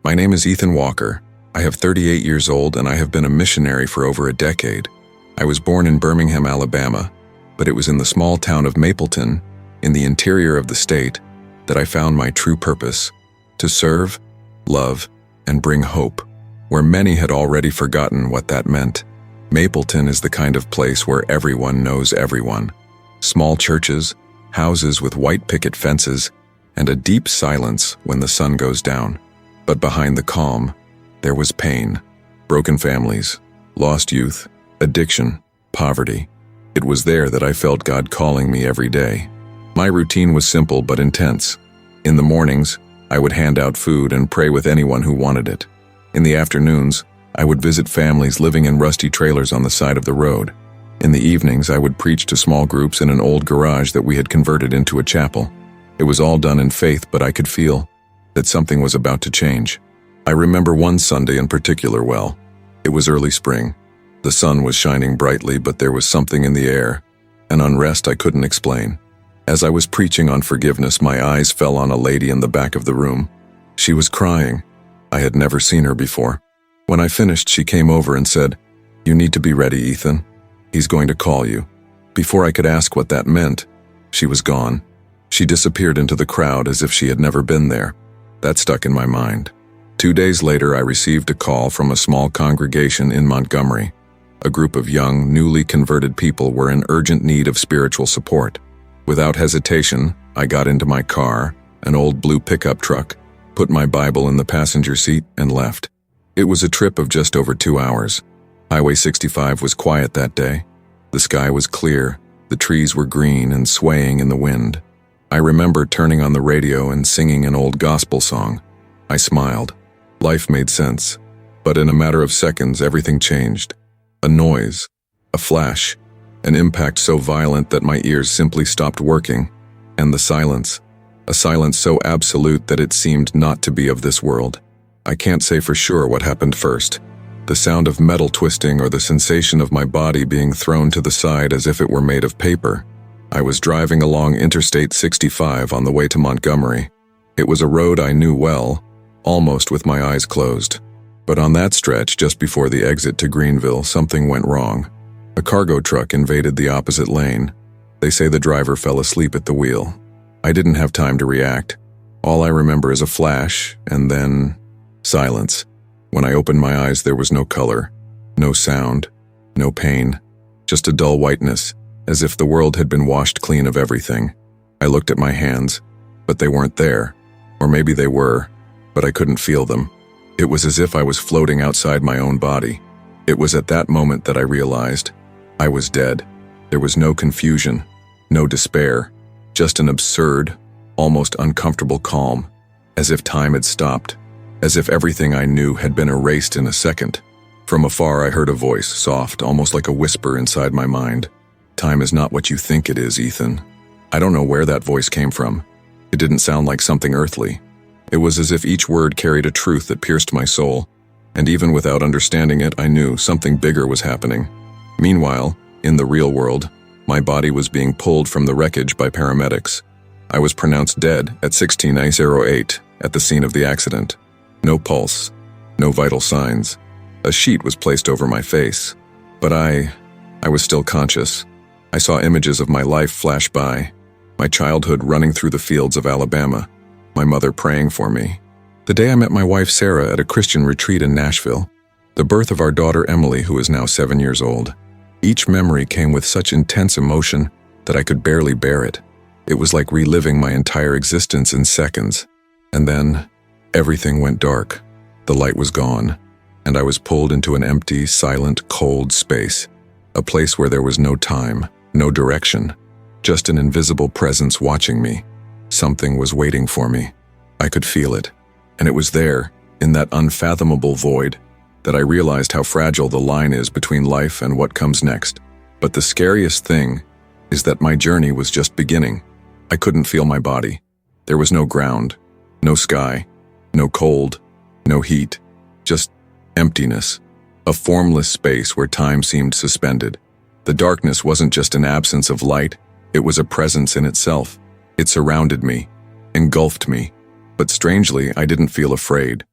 My name is Ethan Walker. I have 38 years old and I have been a missionary for over a decade. I was born in Birmingham, Alabama, but it was in the small town of Mapleton, in the interior of the state, that I found my true purpose: to serve, love, and bring hope, where many had already forgotten what that meant. Mapleton is the kind of place where everyone knows everyone. Small churches, houses with white picket fences, and a deep silence when the sun goes down. But behind the calm, there was pain, broken families, lost youth, addiction, poverty. It was there that I felt God calling me every day. My routine was simple but intense. In the mornings, I would hand out food and pray with anyone who wanted it. In the afternoons, I would visit families living in rusty trailers on the side of the road. In the evenings, I would preach to small groups in an old garage that we had converted into a chapel. It was all done in faith, but I could feel that something was about to change. I remember one Sunday in particular well. It was early spring. The sun was shining brightly, but there was something in the air, an unrest I couldn't explain. As I was preaching on forgiveness, my eyes fell on a lady in the back of the room. She was crying. I had never seen her before. When I finished, she came over and said, "You need to be ready, Ethan. He's going to call you." Before I could ask what that meant, she was gone. She disappeared into the crowd as if she had never been there. That stuck in my mind. 2 days later, I received a call from a small congregation in Montgomery. A group of young, newly converted people were in urgent need of spiritual support. Without hesitation, I got into my car, an old blue pickup truck, put my Bible in the passenger seat, and left. It was a trip of just over 2 hours. Highway 65 was quiet that day. The sky was clear, the trees were green and swaying in the wind. I remember turning on the radio and singing an old gospel song. I smiled. Life made sense. But in a matter of seconds, everything changed. A noise, a flash, an impact so violent that my ears simply stopped working. And the silence, a silence so absolute that it seemed not to be of this world. I can't say for sure what happened first. The sound of metal twisting or the sensation of my body being thrown to the side as if it were made of paper. I was driving along Interstate 65 on the way to Montgomery. It was a road I knew well, almost with my eyes closed. But on that stretch, just before the exit to Greenville, something went wrong. A cargo truck invaded the opposite lane. They say the driver fell asleep at the wheel. I didn't have time to react. All I remember is a flash, and then silence. When I opened my eyes, there was no color, no sound, no pain, just a dull whiteness, as if the world had been washed clean of everything. I looked at my hands, but they weren't there. Or maybe they were, but I couldn't feel them. It was as if I was floating outside my own body. It was at that moment that I realized I was dead. There was no confusion, no despair, just an absurd, almost uncomfortable calm, as if time had stopped, as if everything I knew had been erased in a second. From afar, I heard a voice, soft, almost like a whisper inside my mind. "Time is not what you think it is, Ethan." I don't know where that voice came from. It didn't sound like something earthly. It was as if each word carried a truth that pierced my soul, and even without understanding it, I knew something bigger was happening. Meanwhile, in the real world, my body was being pulled from the wreckage by paramedics. I was pronounced dead at 16:08 at the scene of the accident. No pulse, no vital signs. A sheet was placed over my face, but I was still conscious. I saw images of my life flash by, my childhood running through the fields of Alabama, my mother praying for me. The day I met my wife Sarah at a Christian retreat in Nashville, the birth of our daughter Emily, who is now 7 years old. Each memory came with such intense emotion that I could barely bear it. It was like reliving my entire existence in seconds. And then, everything went dark. The light was gone, and I was pulled into an empty, silent, cold space. A place where there was no time, no direction, just an invisible presence watching me. Something was waiting for me. I could feel it, and it was there, in that unfathomable void, that I realized how fragile the line is between life and what comes next. But the scariest thing is that my journey was just beginning. I couldn't feel my body. There was no ground, no sky, no cold, no heat, just emptiness, a formless space where time seemed suspended. The darkness wasn't just an absence of light, it was a presence in itself. It surrounded me, engulfed me, but strangely, I didn't feel afraid.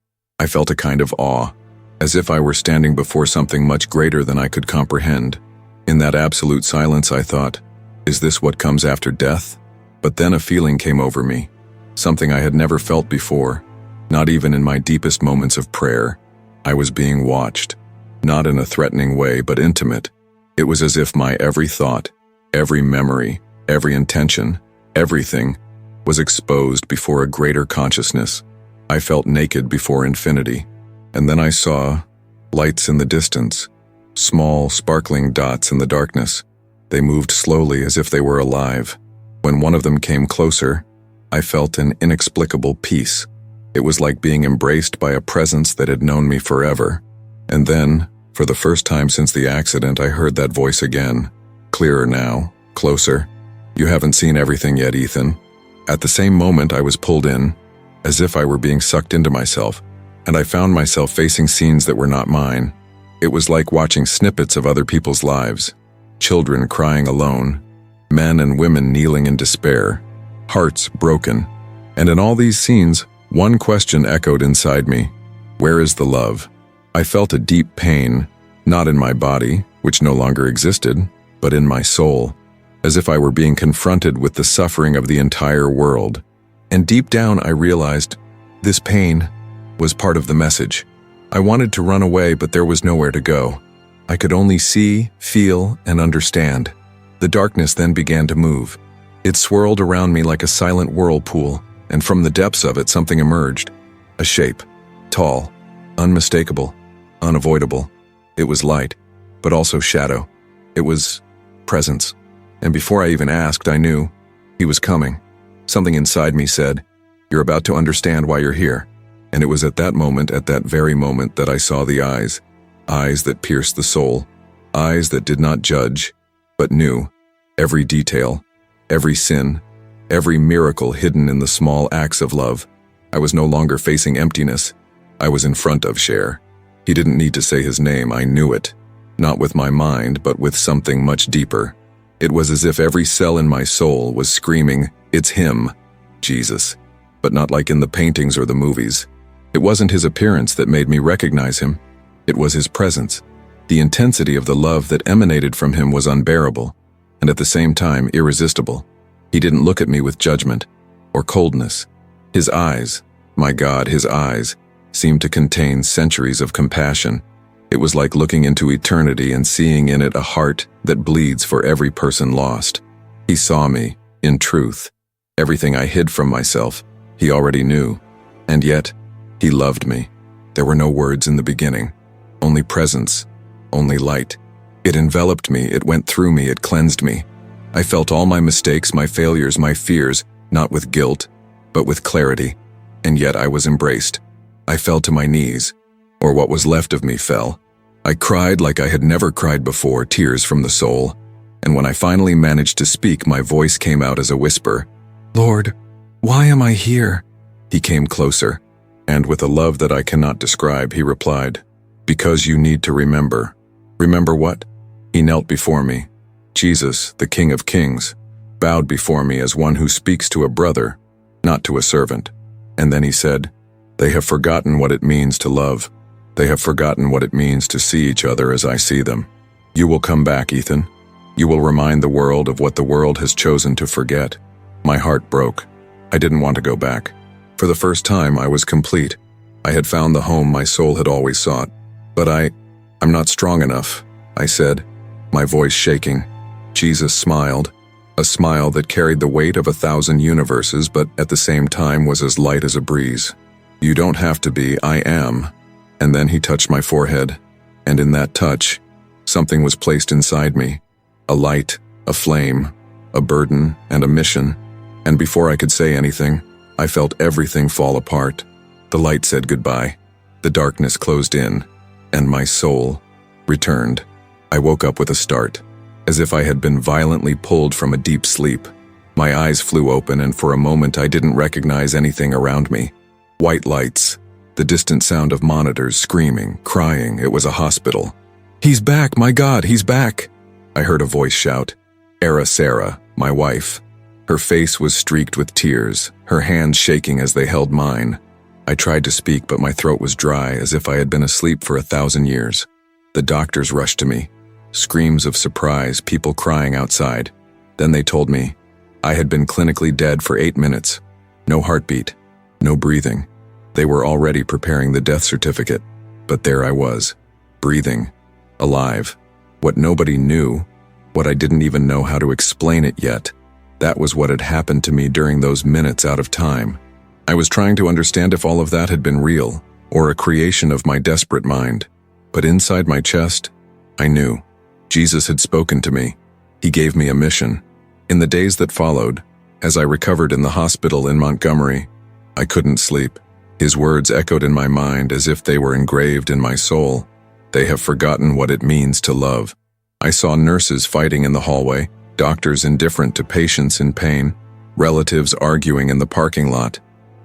I felt a kind of awe, as if I were standing before something much greater than I could comprehend. In that absolute silence, I thought, is this what comes after death? But then a feeling came over me, something I had never felt before, not even in my deepest moments of prayer. I was being watched, not in a threatening way, but intimate. It was as if my every thought, every memory, every intention, everything was exposed before a greater consciousness. I felt naked before infinity. And then I saw lights in the distance, small, sparkling dots in the darkness. They moved slowly as if they were alive. When one of them came closer, I felt an inexplicable peace. It was like being embraced by a presence that had known me forever. And then, for the first time since the accident, I heard that voice again. Clearer now, closer. You haven't seen everything yet, Ethan. At the same moment, I was pulled in, as if I were being sucked into myself, and I found myself facing scenes that were not mine. It was like watching snippets of other people's lives. Children crying alone, men and women kneeling in despair, hearts broken. And in all these scenes, one question echoed inside me. Where is the love? I felt a deep pain, not in my body, which no longer existed, but in my soul, as if I were being confronted with the suffering of the entire world. And deep down I realized this pain was part of the message. I wanted to run away, but there was nowhere to go. I could only see, feel, and understand. The darkness then began to move. It swirled around me like a silent whirlpool, and from the depths of it something emerged. A shape, tall, unmistakable, unavoidable. It was light, but also shadow. It was presence. And before I even asked, I knew he was coming. Something inside me said, "You're about to understand why you're here." And it was at that very moment, that I saw the eyes that pierced the soul, eyes that did not judge, but knew every detail, every sin, every miracle hidden in the small acts of love. I was no longer facing emptiness. I was in front of Cher. He didn't need to say his name, I knew it. Not with my mind, but with something much deeper. It was as if every cell in my soul was screaming, "It's him, Jesus." But not like in the paintings or the movies. It wasn't his appearance that made me recognize him. It was his presence. The intensity of the love that emanated from him was unbearable, and at the same time irresistible. He didn't look at me with judgment or coldness. His eyes, my God, his eyes, seemed to contain centuries of compassion. It was like looking into eternity and seeing in it a heart that bleeds for every person lost. He saw me, in truth. Everything I hid from myself, he already knew. And yet, he loved me. There were no words in the beginning. Only presence, only light. It enveloped me, it went through me, it cleansed me. I felt all my mistakes, my failures, my fears, not with guilt, but with clarity. And yet I was embraced. I fell to my knees, or what was left of me fell. I cried like I had never cried before, tears from the soul. And when I finally managed to speak, my voice came out as a whisper. "Lord, why am I here?" He came closer, and with a love that I cannot describe, he replied, "Because you need to remember." Remember what? He knelt before me. Jesus, the King of Kings, bowed before me as one who speaks to a brother, not to a servant. And then he said, "They have forgotten what it means to love. They have forgotten what it means to see each other as I see them. You will come back, Ethan. You will remind the world of what the world has chosen to forget." My heart broke. I didn't want to go back. For the first time, I was complete. I had found the home my soul had always sought. But I'm not strong enough, I said, my voice shaking. Jesus smiled, a smile that carried the weight of 1,000 universes, but at the same time was as light as a breeze. "You don't have to be, I am." And then he touched my forehead, and in that touch, something was placed inside me. A light, a flame, a burden, and a mission. And before I could say anything, I felt everything fall apart. The light said goodbye. The darkness closed in, and my soul returned. I woke up with a start, as if I had been violently pulled from a deep sleep. My eyes flew open, and for a moment I didn't recognize anything around me. White lights, the distant sound of monitors, screaming, crying. It was a hospital. "He's back, my God, he's back!" I heard a voice shout. Era Sarah, my wife. Her face was streaked with tears, her hands shaking as they held mine. I tried to speak, but my throat was dry, as if I had been asleep for 1,000 years. The doctors rushed to me. Screams of surprise, people crying outside. Then they told me I had been clinically dead for 8 minutes. No heartbeat, no breathing. They were already preparing the death certificate. But there I was, breathing, alive. What nobody knew, what I didn't even know how to explain it yet. That was what had happened to me during those minutes out of time. I was trying to understand if all of that had been real, or a creation of my desperate mind. But inside my chest, I knew. Jesus had spoken to me. He gave me a mission. In the days that followed, as I recovered in the hospital in Montgomery, I couldn't sleep. His words echoed in my mind as if they were engraved in my soul. They have forgotten what it means to love. I saw nurses fighting in the hallway, doctors indifferent to patients in pain, relatives arguing in the parking lot.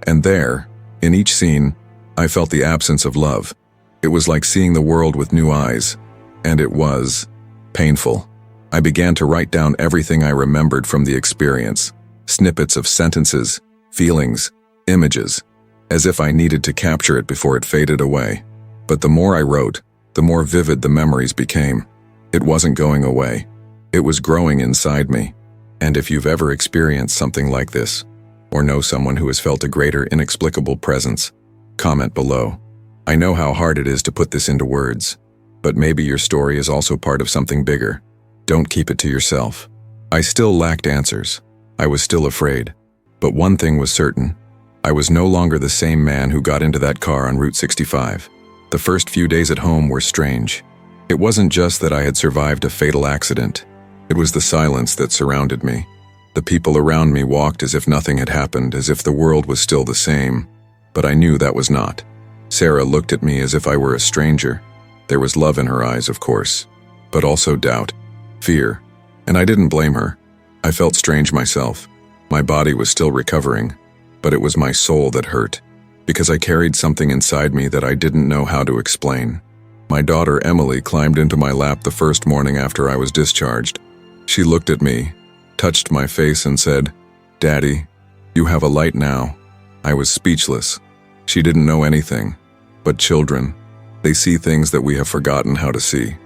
And there, in each scene, I felt the absence of love. It was like seeing the world with new eyes, and it was painful. I began to write down everything I remembered from the experience, snippets of sentences, feelings, images, as if I needed to capture it before it faded away. But the more I wrote, the more vivid the memories became. It wasn't going away. It was growing inside me. And if you've ever experienced something like this, or know someone who has felt a greater inexplicable presence, comment below. I know how hard it is to put this into words, but maybe your story is also part of something bigger. Don't keep it to yourself. I still lacked answers. I was still afraid. But one thing was certain. I was no longer the same man who got into that car on Route 65. The first few days at home were strange. It wasn't just that I had survived a fatal accident. It was the silence that surrounded me. The people around me walked as if nothing had happened, as if the world was still the same. But I knew that was not. Sarah looked at me as if I were a stranger. There was love in her eyes, of course, but also doubt, fear, and I didn't blame her. I felt strange myself. My body was still recovering, but it was my soul that hurt, because I carried something inside me that I didn't know how to explain. My daughter Emily climbed into my lap the first morning after I was discharged. She looked at me, touched my face and said, "Daddy, you have a light now." I was speechless. She didn't know anything, but children, they see things that we have forgotten how to see.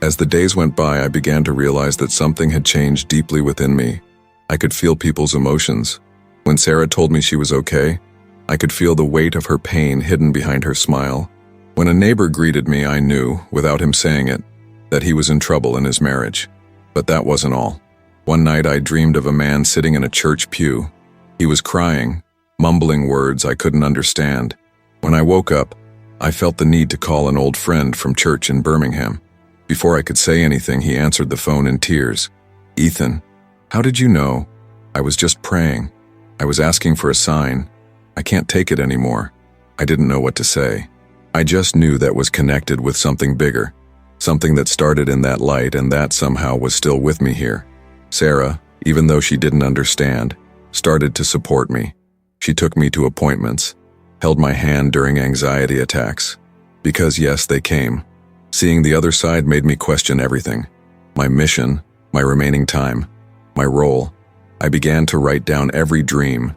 As the days went by, I began to realize that something had changed deeply within me. I could feel people's emotions. When Sarah told me she was okay, I could feel the weight of her pain hidden behind her smile. When a neighbor greeted me, I knew, without him saying it, that he was in trouble in his marriage. But that wasn't all. One night I dreamed of a man sitting in a church pew. He was crying, mumbling words I couldn't understand. When I woke up, I felt the need to call an old friend from church in Birmingham. Before I could say anything, he answered the phone in tears. "Ethan, how did you know? I was just praying. I was asking for a sign. I can't take it anymore." I didn't know what to say. I just knew that was connected with something bigger, something that started in that light and that somehow was still with me here. Sarah, even though she didn't understand, started to support me. She took me to appointments, held my hand during anxiety attacks. Because yes, they came. Seeing the other side made me question everything. My mission, my remaining time, my role. I began to write down every dream,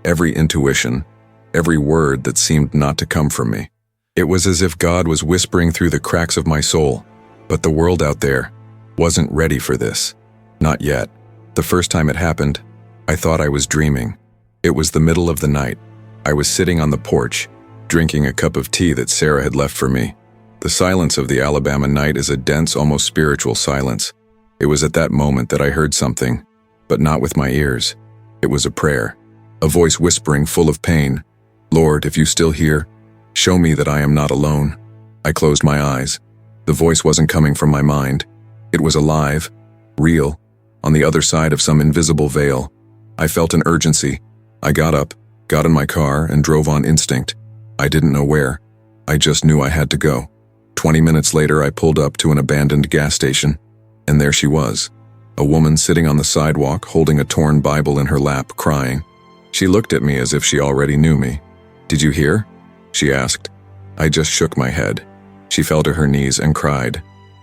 every intuition, every word that seemed not to come from me. It was as if God was whispering through the cracks of my soul. But the world out there wasn't ready for this. Not yet. The first time it happened, I thought I was dreaming. It was the middle of the night. I was sitting on the porch, drinking a cup of tea that Sarah had left for me. The silence of the Alabama night is a dense, almost spiritual silence. It was at that moment that I heard something, but not with my ears. It was a prayer, a voice whispering full of pain. "Lord, if you still hear, show me that I am not alone." I closed my eyes. The voice wasn't coming from my mind. It was alive, real, on the other side of some invisible veil. I felt an urgency. I got up, got in my car, and drove on instinct. I didn't know where. I just knew I had to go. 20 minutes later, I pulled up to an abandoned gas station, and there she was, a woman sitting on the sidewalk holding a torn Bible in her lap, crying. She looked at me as if she already knew me. "Did you hear?" she asked. I just shook my head. She fell to her knees and cried.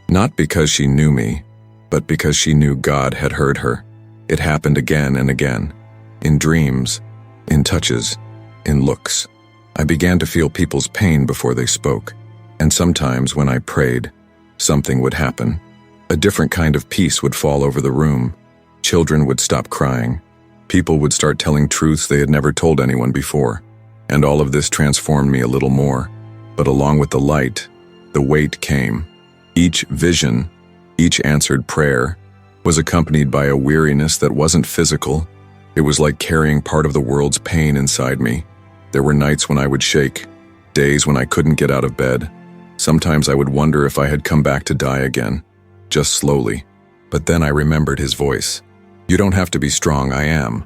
Not because she knew me, but because she knew God had heard her. It happened again and again. In dreams, in touches, in looks. I began to feel people's pain before they spoke, and sometimes when I prayed, something would happen. A different kind of peace would fall over the room. Children would stop crying. People would start telling truths they had never told anyone before. And all of this transformed me a little more. But along with the light, the weight came. Each vision, each answered prayer, was accompanied by a weariness that wasn't physical. It was like carrying part of the world's pain inside me. There were nights when I would shake, days when I couldn't get out of bed. Sometimes I would wonder if I had come back to die again, just slowly. But then I remembered his voice. "You don't have to be strong, I am."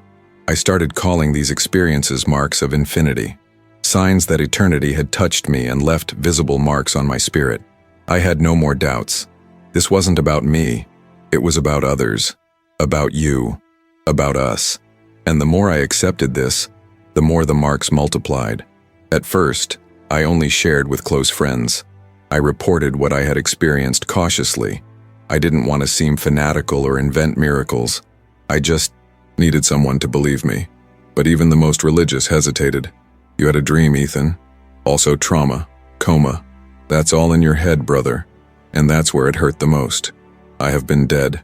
I started calling these experiences marks of infinity, signs that eternity had touched me and left visible marks on my spirit. I had no more doubts. This wasn't about me. It was about others, about you, about us. And the more I accepted this, the more the marks multiplied. At first, I only shared with close friends. I reported what I had experienced cautiously. I didn't want to seem fanatical or invent miracles. I just needed someone to believe me. But even the most religious hesitated. "You had a dream, Ethan. Also trauma, coma. That's all in your head, brother." And that's where it hurt the most. I have been dead.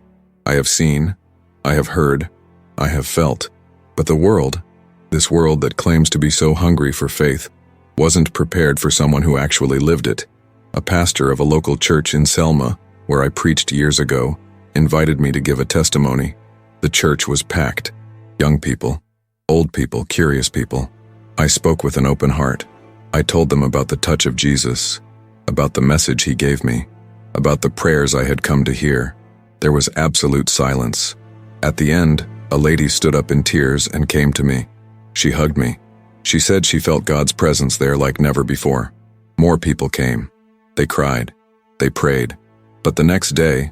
I have seen. I have heard. I have felt. But the world, this world that claims to be so hungry for faith, wasn't prepared for someone who actually lived it. A pastor of a local church in Selma, where I preached years ago, invited me to give a testimony. The church was packed. Young people, old people, curious people. I spoke with an open heart. I told them about the touch of Jesus, about the message he gave me, about the prayers I had come to hear. There was absolute silence. At the end, a lady stood up in tears and came to me. She hugged me. She said she felt God's presence there like never before. More people came. They cried. They prayed. But the next day,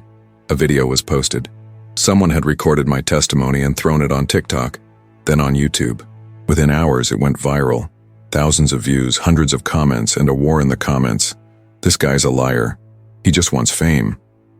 a video was posted. Someone had recorded my testimony and thrown it on TikTok, then on YouTube. Within hours, it went viral. Thousands of views, hundreds of comments, and a war in the comments. "This guy's a liar. He just wants fame.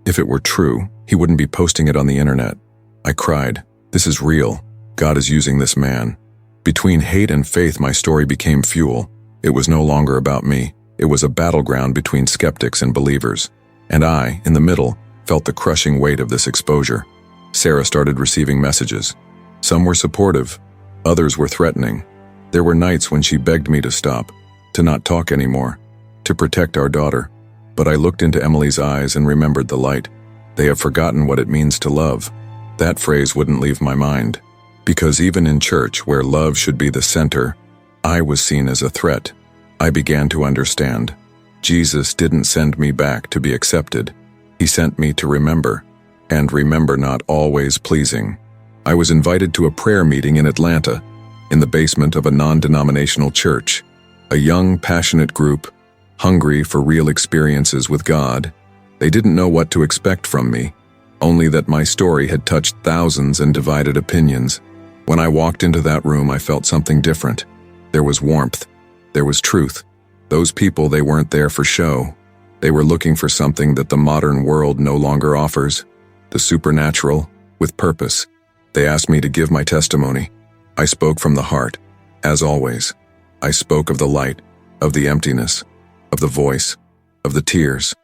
If it were true, he wouldn't be posting it on the internet." I cried. This is real. God is using this man. Between hate and faith, my story became fuel. It was no longer about me. It was a battleground between skeptics and believers. And I, in the middle, felt the crushing weight of this exposure. Sarah started receiving messages. Some were supportive. Others were threatening. There were nights when she begged me to stop, to not talk anymore, to protect our daughter. But I looked into Emily's eyes and remembered the light. "They have forgotten what it means to love." That phrase wouldn't leave my mind. Because even in church, where love should be the center, I was seen as a threat. I began to understand. Jesus didn't send me back to be accepted. He sent me to remember, and remember not always pleasing. I was invited to a prayer meeting in Atlanta, in the basement of a non-denominational church. A young, passionate group, hungry for real experiences with God. They didn't know what to expect from me, only that my story had touched thousands and divided opinions. When I walked into that room, I felt something different. There was warmth. There was truth. Those people, they weren't there for show. They were looking for something that the modern world no longer offers. The supernatural, with purpose. They asked me to give my testimony. I spoke from the heart, as always. I spoke of the light, of the emptiness, of the voice, of the tears,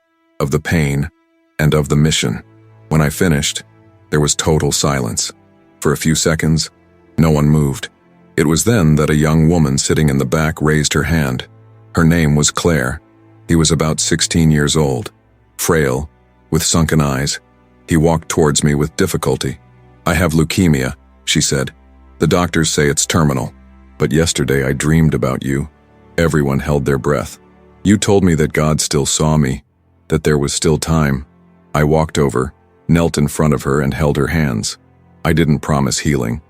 of the pain, and of the mission. When I finished, there was total silence. For a few seconds, no one moved. It was then that a young woman sitting in the back raised her hand. Her name was Claire. He was about 16 years old, frail, with sunken eyes. He walked towards me with difficulty. "I have leukemia," she said. "The doctors say it's terminal. But yesterday I dreamed about you." Everyone held their breath. "You told me that God still saw me, that there was still time." I walked over, knelt in front of her and held her hands. I didn't promise healing.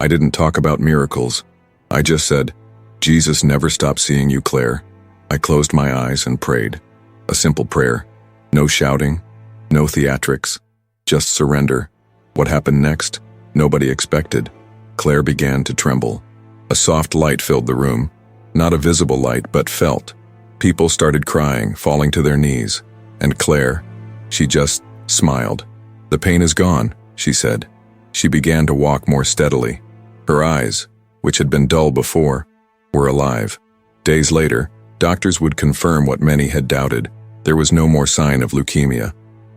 I didn't talk about miracles. I just said, "Jesus never stopped seeing you, Claire." I closed my eyes and prayed. A simple prayer. No shouting, no theatrics, just surrender. What happened next? Nobody expected. Claire began to tremble. A soft light filled the room. Not a visible light, but felt. People started crying, falling to their knees. And Claire, she just smiled. "The pain is gone," she said. She began to walk more steadily. Her eyes, which had been dull before, were alive. Days later, doctors would confirm what many had doubted. There was no more sign of leukemia.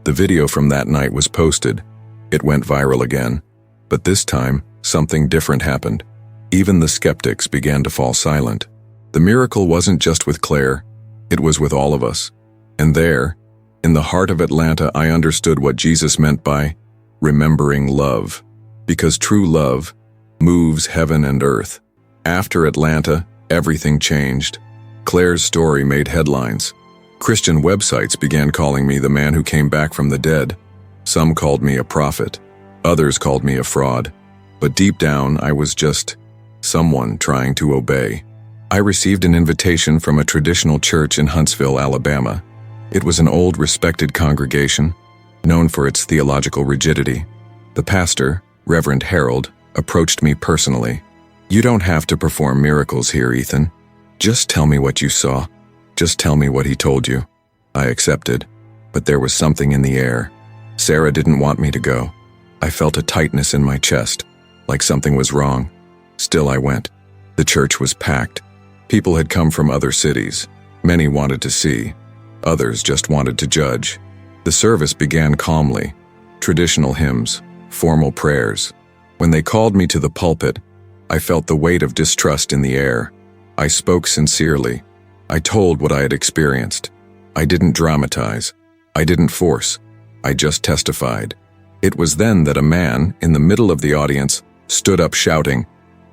The video from that night was posted. It went viral again. But this time, something different happened. Even the skeptics began to fall silent. The miracle wasn't just with Claire, it was with all of us. And there, in the heart of Atlanta, I understood what Jesus meant by remembering love. Because true love moves heaven and earth. After Atlanta, everything changed. Claire's story made headlines. Christian websites began calling me the man who came back from the dead. Some called me a prophet. Others called me a fraud. But deep down, I was just someone trying to obey. I received an invitation from a traditional church in Huntsville, Alabama. It was an old, respected congregation, known for its theological rigidity. The pastor, Reverend Harold, approached me personally. "You don't have to perform miracles here, Ethan. Just tell me what you saw. Just tell me what he told you." I accepted, but there was something in the air. Sarah didn't want me to go. I felt a tightness in my chest, like something was wrong. Still, I went. The church was packed. People had come from other cities. Many wanted to see. Others just wanted to judge. The service began calmly. Traditional hymns, formal prayers. When they called me to the pulpit, I felt the weight of distrust in the air. I spoke sincerely. I told what I had experienced. I didn't dramatize. I didn't force. I just testified. It was then that a man, in the middle of the audience, stood up shouting,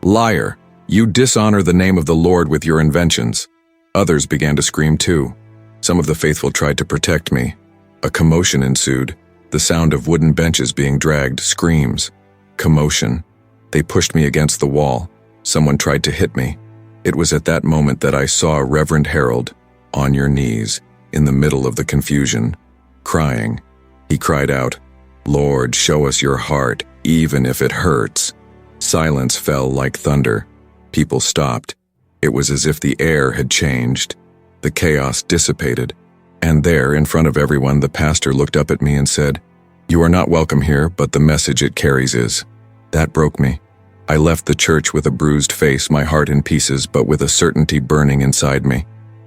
"Liar! You dishonor the name of the Lord with your inventions." Others began to scream too. Some of the faithful tried to protect me. A commotion ensued. The sound of wooden benches being dragged, screams. Commotion. They pushed me against the wall. Someone tried to hit me. It was at that moment that I saw Reverend Harold, on your knees, in the middle of the confusion, crying. He cried out, "Lord, show us your heart, even if it hurts." Silence fell like thunder. People stopped. It was as if the air had changed. The chaos dissipated. And there, in front of everyone, the pastor looked up at me and said, "You are not welcome here, but the message it carries is." That broke me. I left the church with a bruised face, my heart in pieces, but with a certainty burning inside me.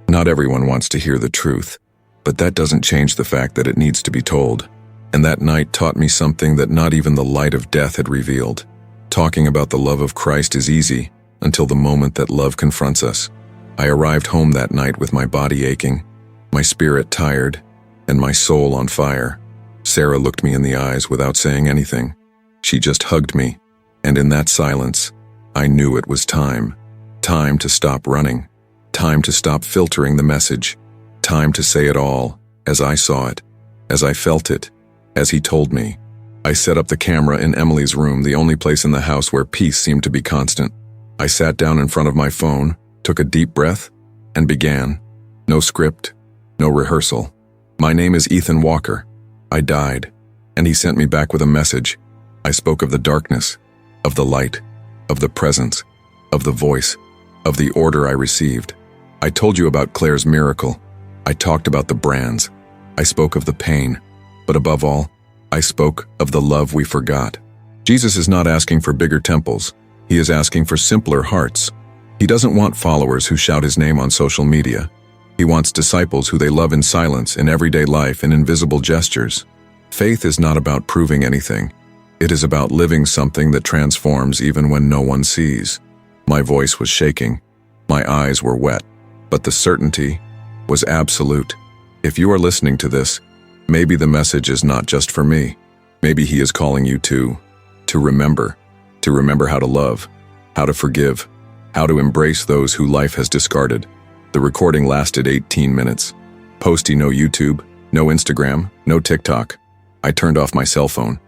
Not everyone wants to hear the truth, but that doesn't change the fact that it needs to be told. And that night taught me something that not even the light of death had revealed. Talking about the love of Christ is easy until the moment that love confronts us. I arrived home that night with my body aching, my spirit tired, and my soul on fire. Sarah looked me in the eyes without saying anything. She just hugged me, and in that silence, I knew it was time. Time to stop running. Time to stop filtering the message. Time to say it all, as I saw it, as I felt it, as he told me. I set up the camera in Emily's room, the only place in the house where peace seemed to be constant. I sat down in front of my phone, took a deep breath, and began. No script, no rehearsal. "My name is Ethan Walker. I died." And he sent me back with a message. I spoke of the darkness, of the light, of the presence, of the voice, of the order I received. I told you about Claire's miracle. I talked about the brands. I spoke of the pain. But above all, I spoke of the love we forgot. Jesus is not asking for bigger temples. He is asking for simpler hearts. He doesn't want followers who shout his name on social media. He wants disciples who they love in silence, in everyday life, in invisible gestures. Faith is not about proving anything. It is about living something that transforms even when no one sees. My voice was shaking. My eyes were wet. But the certainty was absolute. If you are listening to this, maybe the message is not just for me. Maybe he is calling you to remember how to love, how to forgive, how to embrace those who life has discarded. The recording lasted 18 minutes. Posty, no YouTube, no Instagram, no TikTok. I turned off my cell phone.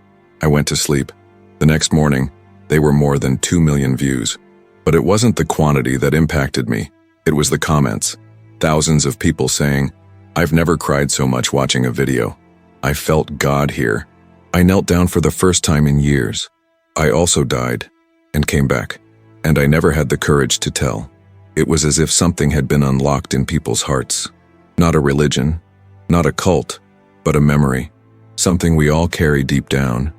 I went to sleep. The next morning, they were more than 2 million views. But it wasn't the quantity that impacted me. It was the comments. Thousands of people saying, "I've never cried so much watching a video. I felt God here. I knelt down for the first time in years. I also died and came back, and I never had the courage to tell." It was as if something had been unlocked in people's hearts. Not a religion, not a cult, but a memory. Something we all carry deep down,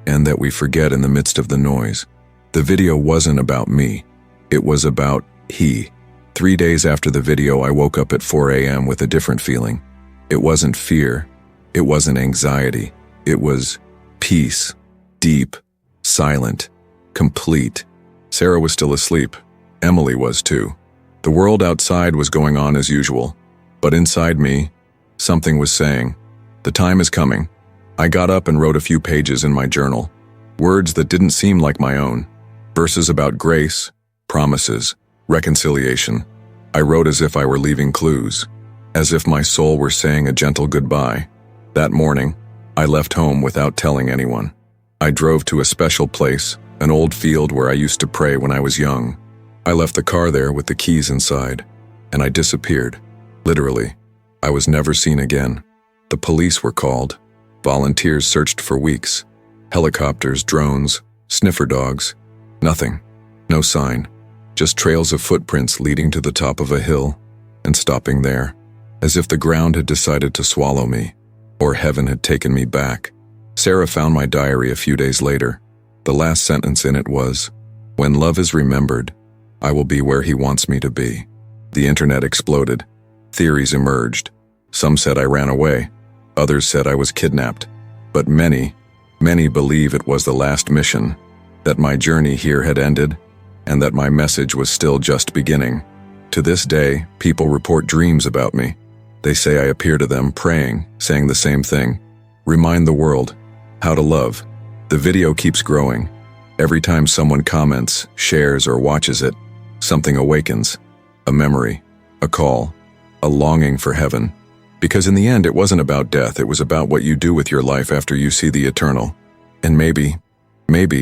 and that we forget in the midst of the noise. The video wasn't about me. It was about he. 3 days after the video, I woke up at 4 a.m. with a different feeling. It wasn't fear. It wasn't anxiety. It was peace. Deep, silent, complete. Sarah was still asleep. Emily was too. The world outside was going on as usual, but inside me, something was saying, "The time is coming." I got up and wrote a few pages in my journal, words that didn't seem like my own, verses about grace, promises, reconciliation. I wrote as if I were leaving clues, as if my soul were saying a gentle goodbye. That morning, I left home without telling anyone. I drove to a special place, an old field where I used to pray when I was young. I left the car there with the keys inside, and I disappeared. Literally, I was never seen again. The police were called. Volunteers searched for weeks. Helicopters, drones, sniffer dogs. Nothing. No sign. Just trails of footprints leading to the top of a hill and stopping there, as if the ground had decided to swallow me, or heaven had taken me back. Sarah found my diary a few days later. The last sentence in it was, "When love is remembered, I will be where he wants me to be." The internet exploded. Theories emerged. Some said I ran away. Others said I was kidnapped. But many believe it was the last mission, that my journey here had ended, and that my message was still just beginning. To this day, people report dreams about me. They say I appear to them praying, saying the same thing. Remind the world how to love. The video keeps growing. Every time someone comments, shares, or watches it, something awakens. A memory, a call, a longing for heaven. Because in the end, it wasn't about death, it was about what you do with your life after you see the eternal. And maybe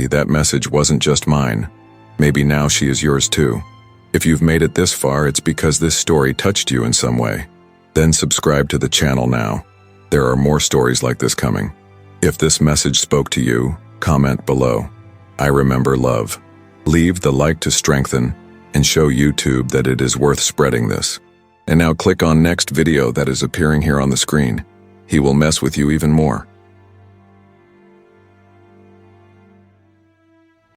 that message wasn't just mine. Maybe now she is yours too. If you've made it this far, it's because this story touched you in some way. Then subscribe to the channel now. There are more stories like this coming. If this message spoke to you, comment below. I remember love. Leave the like to strengthen and show YouTube that it is worth spreading this. And now click on next video that is appearing here on the screen. He will mess with you even more.